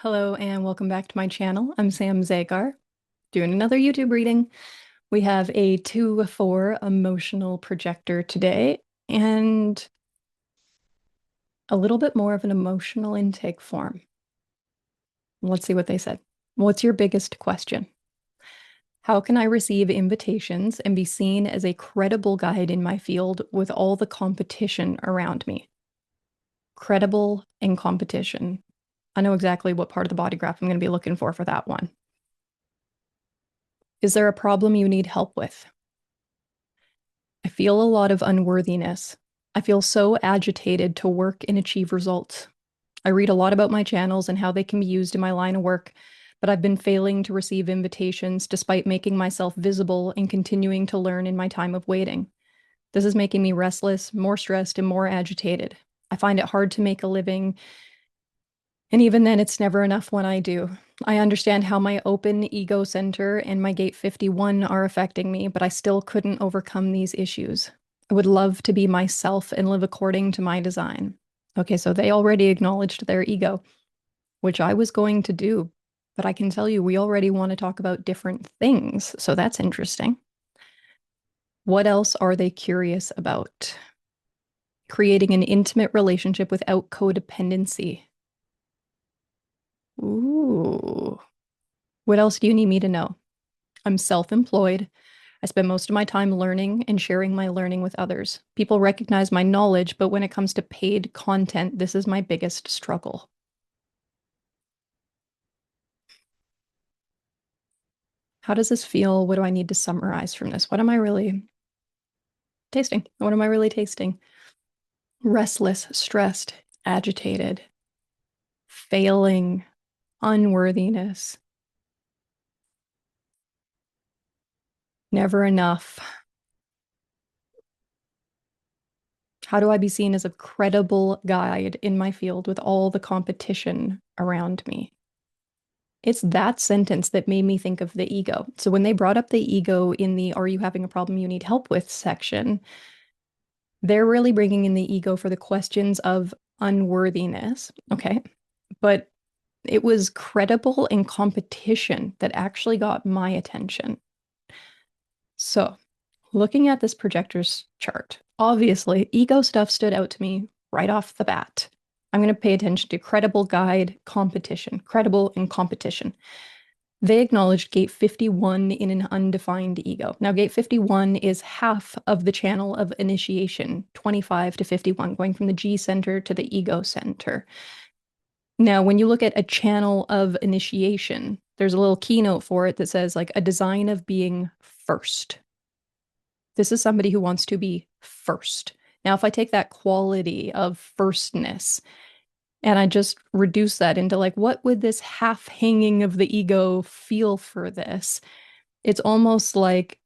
Hello and welcome back to my channel. I'm Sam Zagar, doing another YouTube reading. We have a 2-4 emotional projector today and a little bit more of an emotional intake form. Let's see what they said. What's your biggest question? How can I receive invitations and be seen as a credible guide in my field with all the competition around me? Credible and competition. I know exactly what part of the body graph I'm going to be looking for that one. Is there a problem you need help with? I feel a lot of unworthiness. I feel so agitated to work and achieve results. I read a lot about my channels and how they can be used in my line of work, but I've been failing to receive invitations despite making myself visible and continuing to learn in my time of waiting. This is making me restless, more stressed, and more agitated. I find it hard to make a living, and even then, it's never enough when I do. I understand how my open ego center and my gate 51 are affecting me, but I still couldn't overcome these issues. I would love to be myself and live according to my design. Okay, so they already acknowledged their ego, which I was going to do, but I can tell you we already want to talk about different things, so that's interesting. What else are they curious about? Creating an intimate relationship without codependency. Ooh. What else do you need me to know? I'm self-employed. I spend most of my time learning and sharing my learning with others. People recognize my knowledge, but when it comes to paid content, this is my biggest struggle. How does this feel? What do I need to summarize from this? What am I really tasting? What am I really tasting? Restless, stressed, agitated, failing, unworthiness, never enough. How do I be seen as a credible guide in my field with all the competition around me? It's that sentence that made me think of the ego. So when they brought up the ego in the "Are you having a problem you need help with" section, they're really bringing in the ego for the questions of unworthiness. Okay. But it was credible and competition that actually got my attention. So looking at this projector's chart, obviously ego stuff stood out to me right off the bat. I'm going to pay attention to credible guide, competition, credible and competition. They acknowledged gate 51 in an undefined ego. Now, gate 51 is half of the channel of initiation, 25 to 51, going from the G center to the ego center. Now, when you look at a channel of initiation, there's a little keynote for it that says, like, a design of being first. This is somebody who wants to be first. Now, if I take that quality of firstness and I just reduce that into like, what would this half hanging of the ego feel for this? It's almost like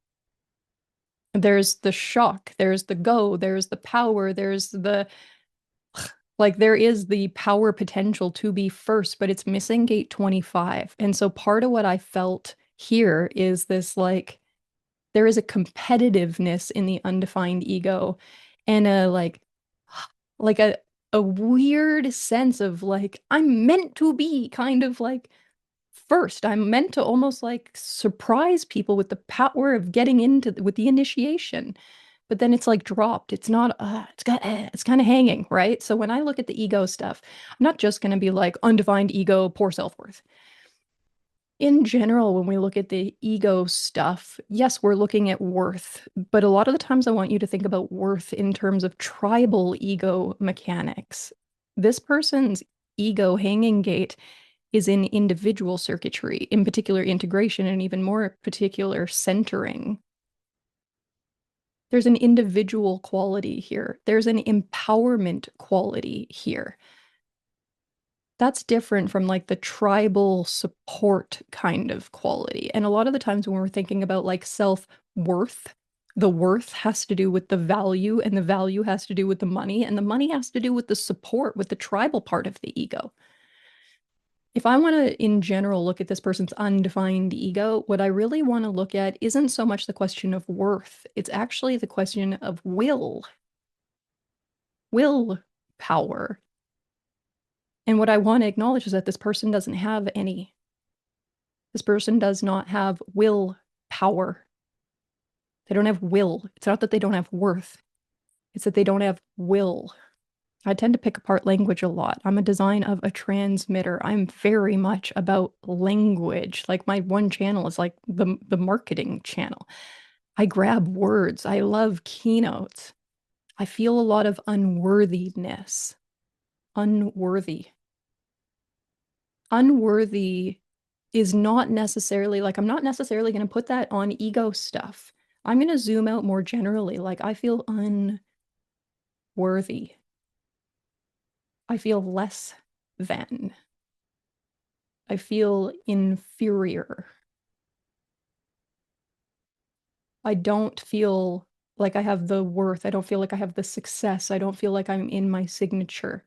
there's the shock, there's the go, there's the power, there's the like, there is the power potential to be first, but it's missing gate 25. And so part of what I felt here is this like, there is a competitiveness in the undefined ego and a like a weird sense of like I'm meant to be kind of like first. I'm meant to almost like surprise people with the power of getting into with the initiation. But then it's like dropped. It's not it's kind of hanging, right? So when I look at the ego stuff, I'm not just going to be like undefined ego, poor self-worth. In general, when we look at the ego stuff, yes, we're looking at worth, but a lot of the times I want you to think about worth in terms of tribal ego mechanics. This person's ego hanging gate is in individual circuitry, in particular integration, and even more particular centering. There's an individual quality here. There's an empowerment quality here. That's different from like the tribal support kind of quality. And a lot of the times when we're thinking about like self-worth, the worth has to do with the value, and the value has to do with the money, and the money has to do with the support, with the tribal part of the ego. If I want to, in general, look at this person's undefined ego, what I really want to look at isn't so much the question of worth, it's actually the question of will power. And what I want to acknowledge is that this person doesn't have any. This person does not have will power. They don't have will. It's not that they don't have worth. It's that they don't have will. I tend to pick apart language a lot. I'm a design of a transmitter. I'm very much about language. Like my one channel is like the marketing channel. I grab words. I love keynotes. I feel a lot of unworthiness. Unworthy. Unworthy is not necessarily like I'm not necessarily going to put that on ego stuff. I'm going to zoom out more generally. Like I feel unworthy. I feel less than. I feel inferior. I don't feel like I have the worth. I don't feel like I have the success. I don't feel like I'm in my signature.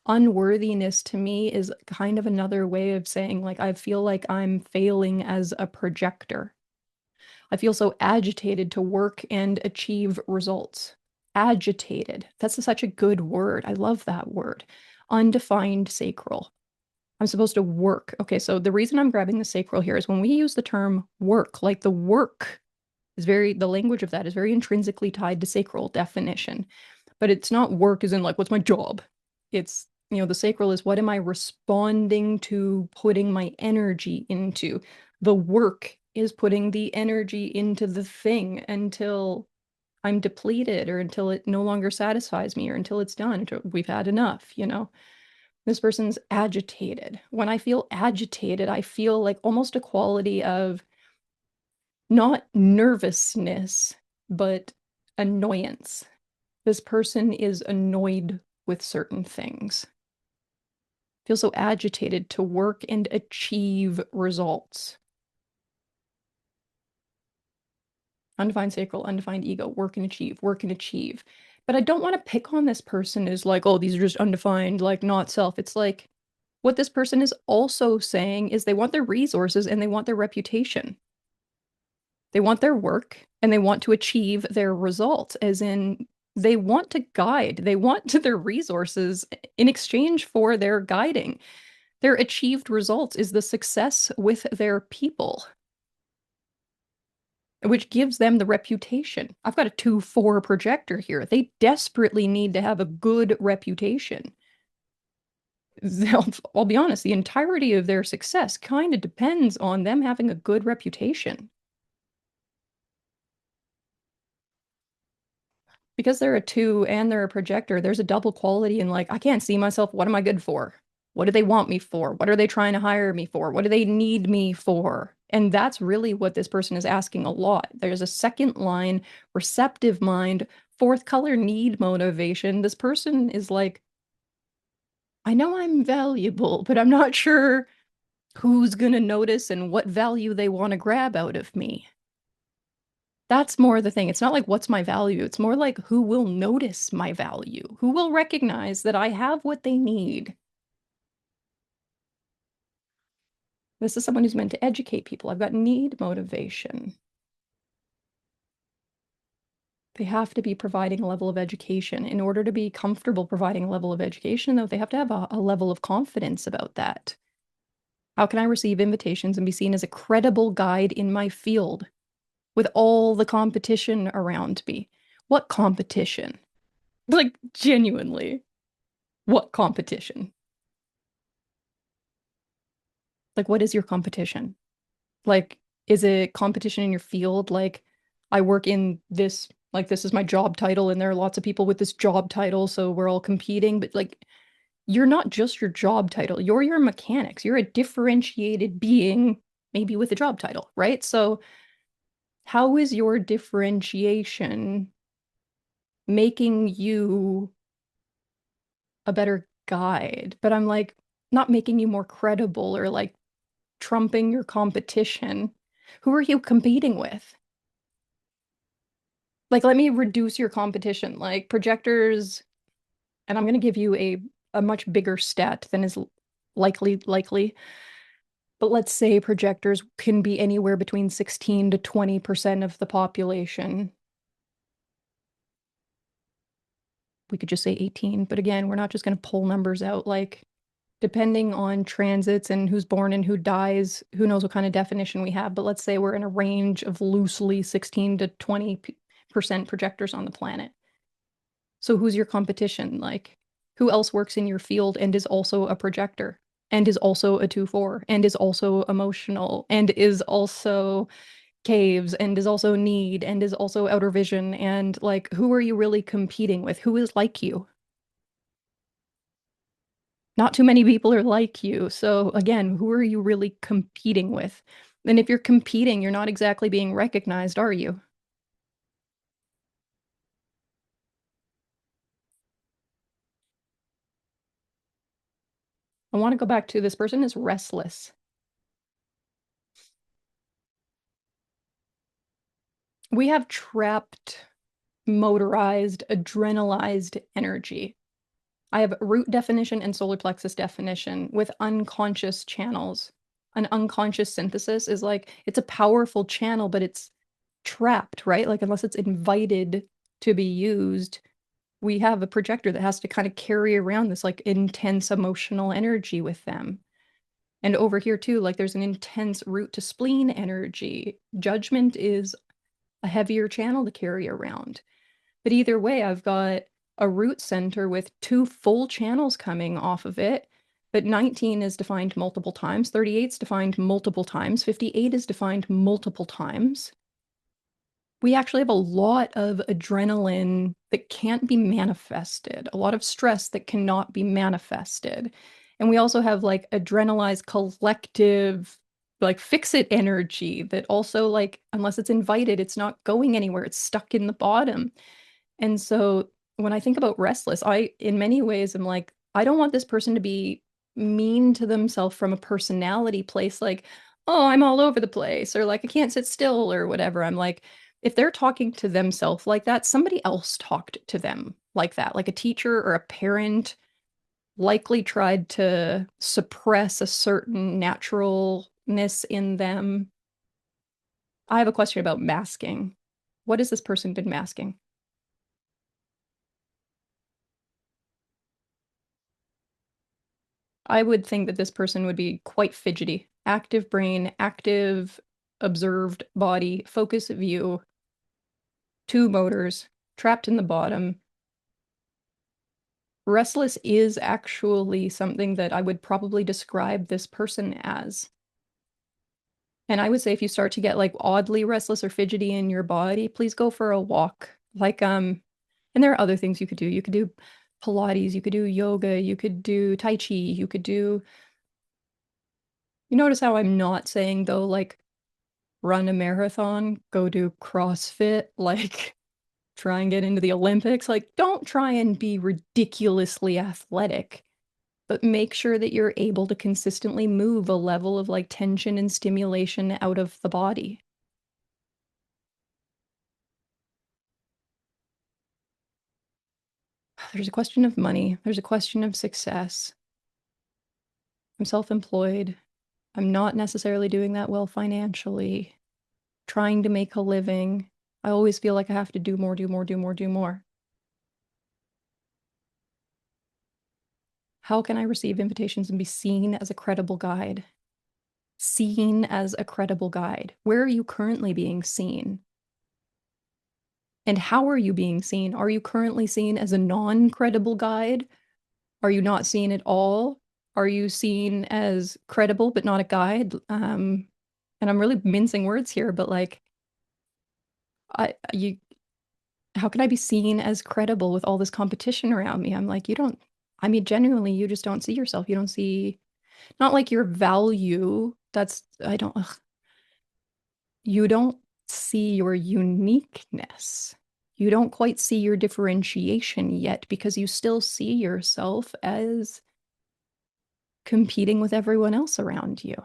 Unworthiness to me is kind of another way of saying, like, I feel like I'm failing as a projector. I feel so agitated to work and achieve results. Agitated. That's such a good word. I love that word. Undefined sacral. I'm supposed to work. Okay, so the reason I'm grabbing the sacral here is when we use the term work, like the work is very, the language of that is very intrinsically tied to sacral definition. But it's not work as in like, what's my job? It's, the sacral is what am I responding to putting my energy into? The work is putting the energy into the thing until I'm depleted or until it no longer satisfies me or until it's done, until we've had enough. This person's agitated. When I feel agitated, I feel like almost a quality of not nervousness, but annoyance. This person is annoyed with certain things. Feel so agitated to work and achieve results. Undefined sacral, undefined ego, work and achieve, work and achieve. But I don't want to pick on this person as like, oh, these are just undefined, like not self. It's like what this person is also saying is they want their resources and they want their reputation. They want their work and they want to achieve their results, as in they want to guide, they want their resources in exchange for their guiding. Their achieved results is the success with their people, which gives them the reputation. I've got a 2-4 projector here. They desperately need to have a good reputation. I'll be honest, the entirety of their success kind of depends on them having a good reputation. Because they're a 2 and they're a projector, there's a double quality in like, I can't see myself. What am I good for? What do they want me for? What are they trying to hire me for? What do they need me for? And that's really what this person is asking a lot. There's a second line, receptive mind, fourth color, need motivation. This person is like, I know I'm valuable, but I'm not sure who's going to notice and what value they want to grab out of me. That's more the thing. It's not like what's my value. It's more like who will notice my value, who will recognize that I have what they need. This is someone who's meant to educate people. I've got need motivation. They have to be providing a level of education. In order to be comfortable providing a level of education, though, they have to have a level of confidence about that. How can I receive invitations and be seen as a credible guide in my field with all the competition around me? What competition? Like, genuinely, what competition? Like, what is your competition? Like, is it competition in your field? Like, I work in this, like, this is my job title, and there are lots of people with this job title, so we're all competing. But, like, you're not just your job title, you're your mechanics. You're a differentiated being, maybe with a job title, right? So, how is your differentiation making you a better guide? But I'm like, not making you more credible or like trumping your competition. Who are you competing with? Like, let me reduce your competition. Like projectors, and I'm going to give you a much bigger stat than is likely. But let's say projectors can be anywhere between 16 to 20% of the population. We could just say 18, but again, we're not just going to pull numbers out like Depending on transits and who's born and who dies, who knows what kind of definition we have. But let's say we're in a range of loosely 16 to 20% projectors on the planet. So who's your competition? Like, who else works in your field and is also a projector and is also a 2/4 and is also emotional and is also caves and is also need and is also outer vision? And like, who are you really competing with? Who is like you? Not too many people are like you. So again, who are you really competing with? And if you're competing, you're not exactly being recognized, are you? I want to go back to this person is restless. We have trapped, motorized, adrenalized energy. I have root definition and solar plexus definition with unconscious channels. An unconscious synthesis is like it's a powerful channel, but it's trapped, right? Like unless it's invited to be used, we have a projector that has to kind of carry around this like intense emotional energy with them. And over here too, like there's an intense root to spleen energy. Judgment is a heavier channel to carry around. But either way, I've got a root center with two full channels coming off of it. But 19 is defined multiple times, 38 is defined multiple times, 58 is defined multiple times. We actually have a lot of adrenaline that can't be manifested, a lot of stress that cannot be manifested. And we also have like adrenalized collective, like fix it energy that also, like, unless it's invited, it's not going anywhere. It's stuck in the bottom. And so when I think about restless, in many ways, am like, I don't want this person to be mean to themselves from a personality place, like, oh, I'm all over the place, or like, I can't sit still, or whatever. I'm like, if they're talking to themselves like that, somebody else talked to them like that, like a teacher or a parent likely tried to suppress a certain naturalness in them. I have a question about masking. What has this person been masking? I would think that this person would be quite fidgety. Active brain, active observed body, focus view, two motors, trapped in the bottom. Restless is actually something that I would probably describe this person as. And I would say if you start to get like oddly restless or fidgety in your body, please go for a walk. And there are other things you could do. You could do Pilates, you could do yoga, you could do Tai Chi, you could do, you notice how I'm not saying though, like run a marathon, go do CrossFit, like try and get into the Olympics. Like, don't try and be ridiculously athletic, but make sure that you're able to consistently move a level of like tension and stimulation out of the body. There's a question of money, there's a question of success. I'm self-employed. I'm not necessarily doing that well financially, trying to make a living. I always feel like I have to do more, do more, do more, do more. How can I receive invitations and be seen as a credible guide? Seen as a credible guide. Where are you currently being seen? And how are you being seen? Are you currently seen as a non-credible guide? Are you not seen at all? Are you seen as credible but not a guide? And I'm really mincing words here, but like, you, how can I be seen as credible with all this competition around me? I'm like, you don't, I mean, genuinely, you just don't see yourself. You don't see, not like your value. That's, I don't, ugh, you don't see your uniqueness. You don't quite see your differentiation yet because you still see yourself as competing with everyone else around you.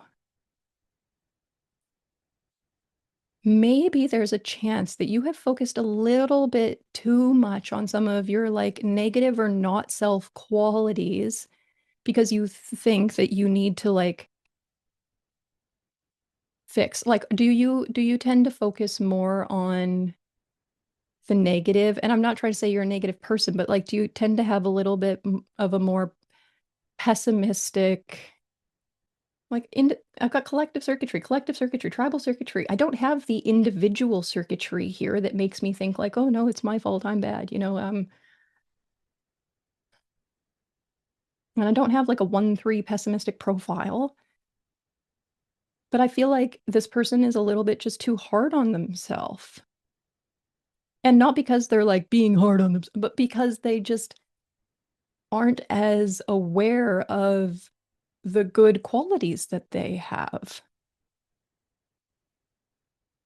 Maybe there's a chance that you have focused a little bit too much on some of your like negative or not self qualities because you think that you need to like fix. Like, do you tend to focus more on the negative? And I'm not trying to say you're a negative person, but like, do you tend to have a little bit of a more pessimistic, like I've got collective circuitry, tribal circuitry. I don't have the individual circuitry here that makes me think like, oh no, it's my fault, I'm bad, and I don't have like a 1-3 pessimistic profile. But I feel like this person is a little bit just too hard on themselves. And not because they're like being hard on themselves, but because they just aren't as aware of the good qualities that they have.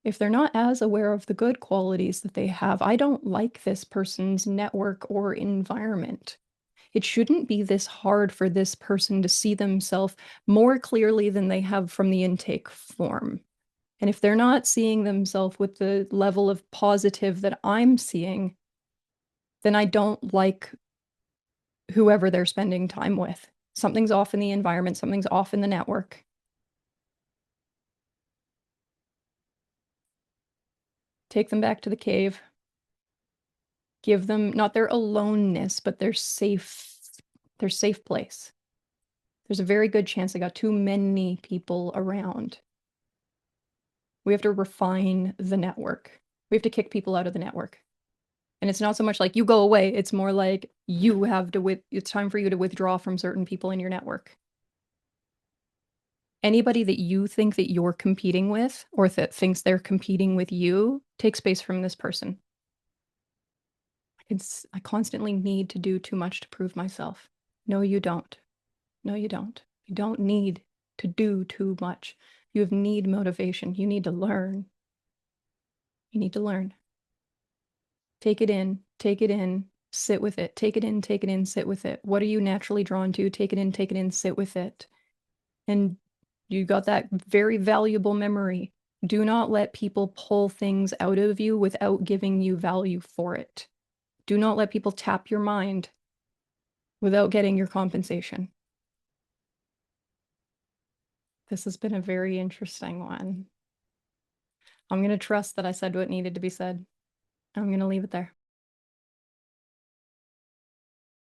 If they're not as aware of the good qualities that they have, I don't like this person's network or environment. It shouldn't be this hard for this person to see themselves more clearly than they have from the intake form. And if they're not seeing themselves with the level of positive that I'm seeing, then I don't like whoever they're spending time with. Something's off in the environment, something's off in the network. Take them back to the cave. Give them not their aloneness, but their safe place. There's a very good chance they got too many people around. We have to refine the network. We have to kick people out of the network. And it's not so much like you go away, it's more like you have to it's time for you to withdraw from certain people in your network. Anybody that you think that you're competing with or that thinks they're competing with you, take space from this person. I constantly need to do too much to prove myself. No, you don't. No, you don't. You don't need to do too much. You need motivation. You need to learn. You need to learn. Take it in, sit with it. Take it in, sit with it. What are you naturally drawn to? Take it in, sit with it. And you got that very valuable memory. Do not let people pull things out of you without giving you value for it. Do not let people tap your mind without getting your compensation. This has been a very interesting one. I'm going to trust that I said what needed to be said. I'm going to leave it there.